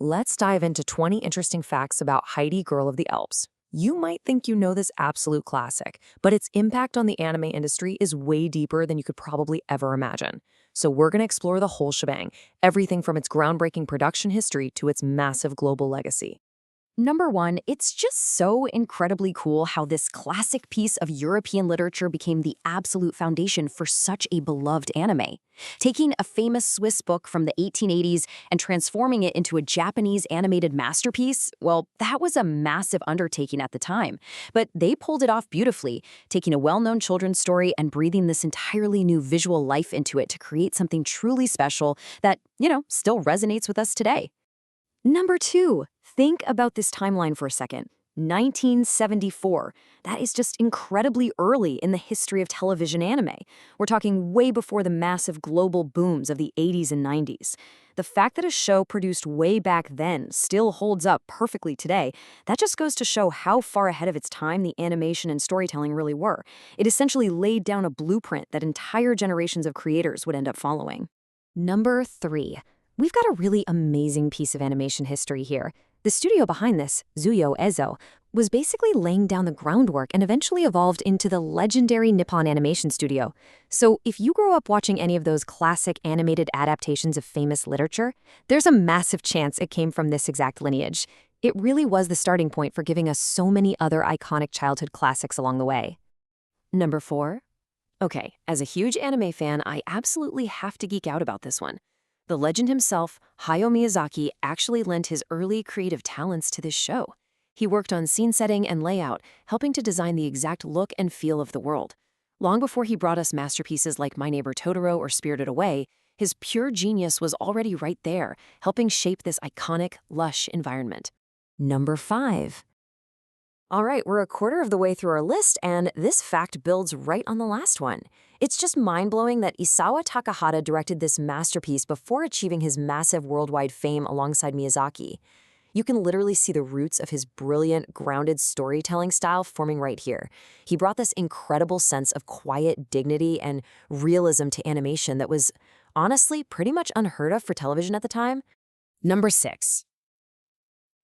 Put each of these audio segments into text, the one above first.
Let's dive into 20 interesting facts about Heidi, Girl of the Alps. You might think you know this absolute classic, but its impact on the anime industry is way deeper than you could probably ever imagine. So we're going to explore the whole shebang, everything from its groundbreaking production history to its massive global legacy. Number one, it's just so incredibly cool how this classic piece of European literature became the absolute foundation for such a beloved anime. Taking a famous Swiss book from the 1880s and transforming it into a Japanese animated masterpiece, well, that was a massive undertaking at the time. But they pulled it off beautifully, taking a well-known children's story and breathing this entirely new visual life into it to create something truly special that, still resonates with us today. Number two, think about this timeline for a second. 1974. That is just incredibly early in the history of television anime. We're talking way before the massive global booms of the 80s and 90s. The fact that a show produced way back then still holds up perfectly today, that just goes to show how far ahead of its time the animation and storytelling really were. It essentially laid down a blueprint that entire generations of creators would end up following. Number three. We've got a really amazing piece of animation history here. The studio behind this, Zuyo Ezo, was basically laying down the groundwork and eventually evolved into the legendary Nippon Animation Studio. So if you grew up watching any of those classic animated adaptations of famous literature, there's a massive chance it came from this exact lineage. It really was the starting point for giving us so many other iconic childhood classics along the way. Number four. Okay, as a huge anime fan, I absolutely have to geek out about this one. The legend himself, Hayao Miyazaki, actually lent his early creative talents to this show. He worked on scene setting and layout, helping to design the exact look and feel of the world. Long before he brought us masterpieces like My Neighbor Totoro or Spirited Away, his pure genius was already right there, helping shape this iconic, lush environment. Number five. All right, we're a quarter of the way through our list, and this fact builds right on the last one. It's just mind-blowing that Isawa Takahata directed this masterpiece before achieving his massive worldwide fame alongside Miyazaki. You can literally see the roots of his brilliant, grounded storytelling style forming right here. He brought this incredible sense of quiet dignity and realism to animation that was, honestly, pretty much unheard of for television at the time. Number six.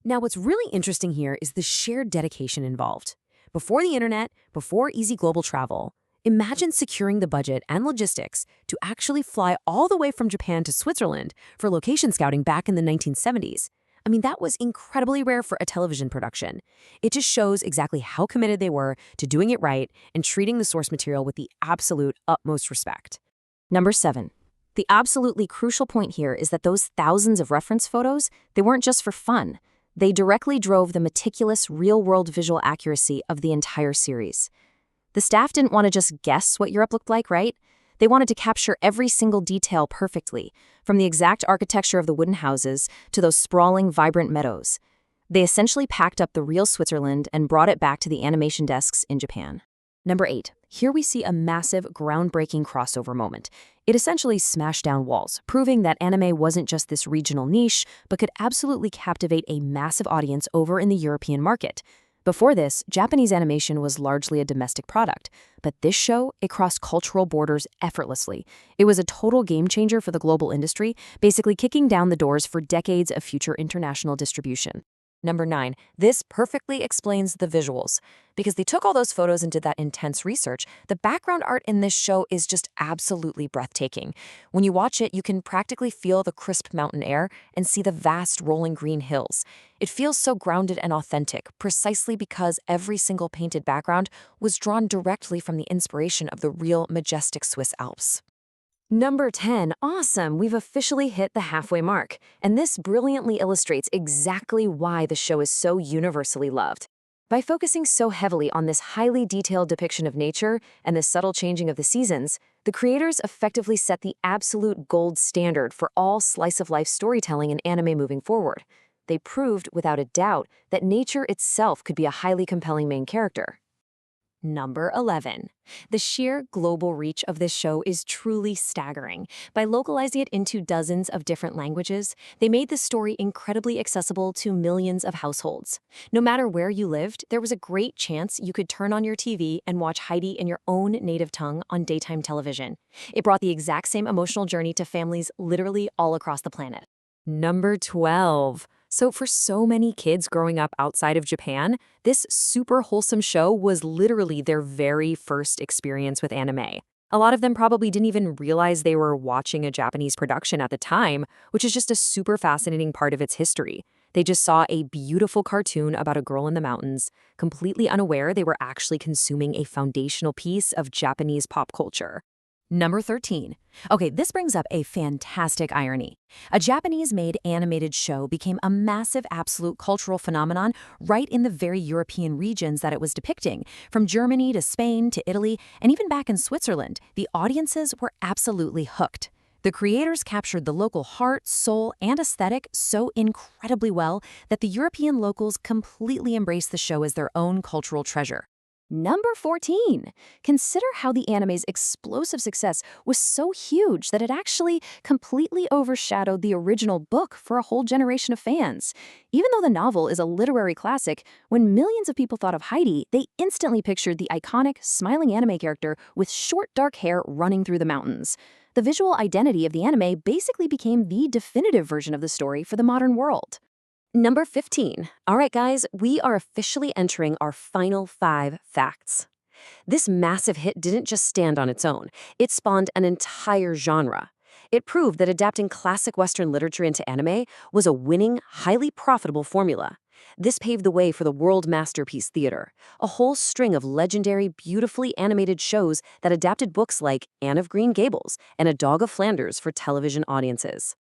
Now, what's really interesting here is the shared dedication involved. Before the internet, before easy global travel, imagine securing the budget and logistics to actually fly all the way from Japan to Switzerland for location scouting back in the 1970s. I mean, that was incredibly rare for a television production. It just shows exactly how committed they were to doing it right and treating the source material with the absolute utmost respect. Number seven. The absolutely crucial point here is that those thousands of reference photos, they weren't just for fun. They directly drove the meticulous, real-world visual accuracy of the entire series. The staff didn't want to just guess what Europe looked like, right? They wanted to capture every single detail perfectly, from the exact architecture of the wooden houses to those sprawling, vibrant meadows. They essentially packed up the real Switzerland and brought it back to the animation desks in Japan. Number eight. Here we see a massive, groundbreaking crossover moment. It essentially smashed down walls, proving that anime wasn't just this regional niche, but could absolutely captivate a massive audience over in the European market. Before this, Japanese animation was largely a domestic product, but this show, it crossed cultural borders effortlessly. It was a total game changer for the global industry, basically kicking down the doors for decades of future international distribution. Number nine, this perfectly explains the visuals. Because they took all those photos and did that intense research, the background art in this show is just absolutely breathtaking. When you watch it, you can practically feel the crisp mountain air and see the vast rolling green hills. It feels so grounded and authentic, precisely because every single painted background was drawn directly from the inspiration of the real majestic Swiss Alps. Number 10, awesome, we've officially hit the halfway mark, and this brilliantly illustrates exactly why the show is so universally loved. By focusing so heavily on this highly detailed depiction of nature and the subtle changing of the seasons, the creators effectively set the absolute gold standard for all slice-of-life storytelling in anime moving forward. They proved, without a doubt, that nature itself could be a highly compelling main character. Number 11. The sheer global reach of this show is truly staggering. By localizing it into dozens of different languages, they made the story incredibly accessible to millions of households. No matter where you lived, there was a great chance you could turn on your TV and watch Heidi in your own native tongue on daytime television. It brought the exact same emotional journey to families literally all across the planet. Number 12. So, for so many kids growing up outside of Japan, this super wholesome show was literally their very first experience with anime. A lot of them probably didn't even realize they were watching a Japanese production at the time, which is just a super fascinating part of its history. They just saw a beautiful cartoon about a girl in the mountains, completely unaware they were actually consuming a foundational piece of Japanese pop culture. Number 13. Okay, this brings up a fantastic irony. A Japanese-made animated show became a massive absolute cultural phenomenon right in the very European regions that it was depicting. From Germany to Spain to Italy, and even back in Switzerland, the audiences were absolutely hooked. The creators captured the local heart, soul, and aesthetic so incredibly well that the European locals completely embraced the show as their own cultural treasure. Number 14. Consider how the anime's explosive success was so huge that it actually completely overshadowed the original book for a whole generation of fans. Even though the novel is a literary classic, when millions of people thought of Heidi, they instantly pictured the iconic, smiling anime character with short, dark hair running through the mountains. The visual identity of the anime basically became the definitive version of the story for the modern world. Number 15. All right, guys, we are officially entering our final 5 facts. This massive hit didn't just stand on its own. It spawned an entire genre. It proved that adapting classic Western literature into anime was a winning, highly profitable formula. This paved the way for the world masterpiece theater, a whole string of legendary, beautifully animated shows that adapted books like Anne of Green Gables and A Dog of Flanders for television audiences.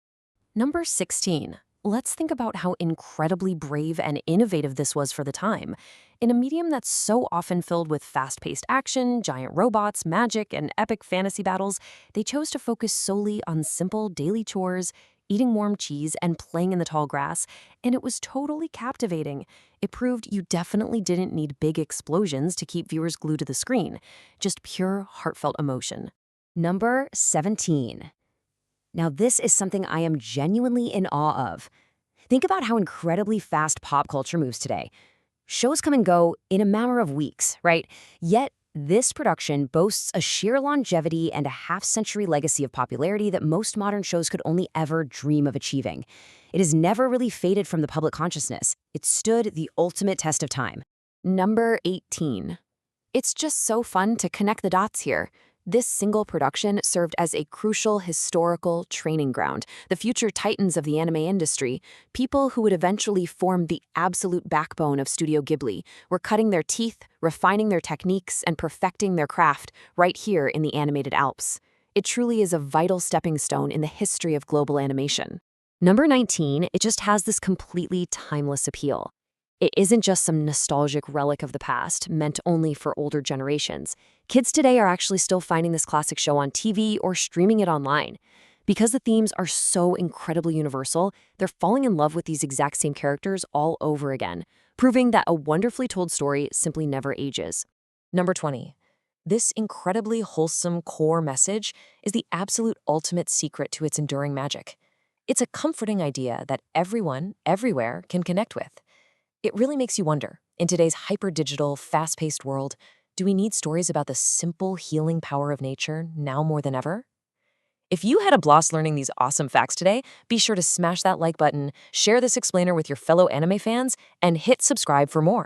Number 16. Let's think about how incredibly brave and innovative this was for the time. In a medium that's so often filled with fast-paced action, giant robots, magic, and epic fantasy battles, they chose to focus solely on simple daily chores, eating warm cheese, and playing in the tall grass, and it was totally captivating. It proved you definitely didn't need big explosions to keep viewers glued to the screen, just pure, heartfelt emotion. Number 17. Now, this is something I am genuinely in awe of. Think about how incredibly fast pop culture moves today. Shows come and go in a matter of weeks, right? Yet, this production boasts a sheer longevity and a half-century legacy of popularity that most modern shows could only ever dream of achieving. It has never really faded from the public consciousness. It stood the ultimate test of time. Number 18. It's just so fun to connect the dots here. This single production served as a crucial historical training ground. The future titans of the anime industry, people who would eventually form the absolute backbone of Studio Ghibli, were cutting their teeth, refining their techniques, and perfecting their craft right here in the animated Alps. It truly is a vital stepping stone in the history of global animation. Number 19, it just has this completely timeless appeal. It isn't just some nostalgic relic of the past, meant only for older generations. Kids today are actually still finding this classic show on TV or streaming it online. Because the themes are so incredibly universal, they're falling in love with these exact same characters all over again, proving that a wonderfully told story simply never ages. Number 20. This incredibly wholesome core message is the absolute ultimate secret to its enduring magic. It's a comforting idea that everyone, everywhere, can connect with. It really makes you wonder, in today's hyper-digital, fast-paced world, do we need stories about the simple healing power of nature now more than ever? If you had a blast learning these awesome facts today, be sure to smash that like button, share this explainer with your fellow anime fans, and hit subscribe for more.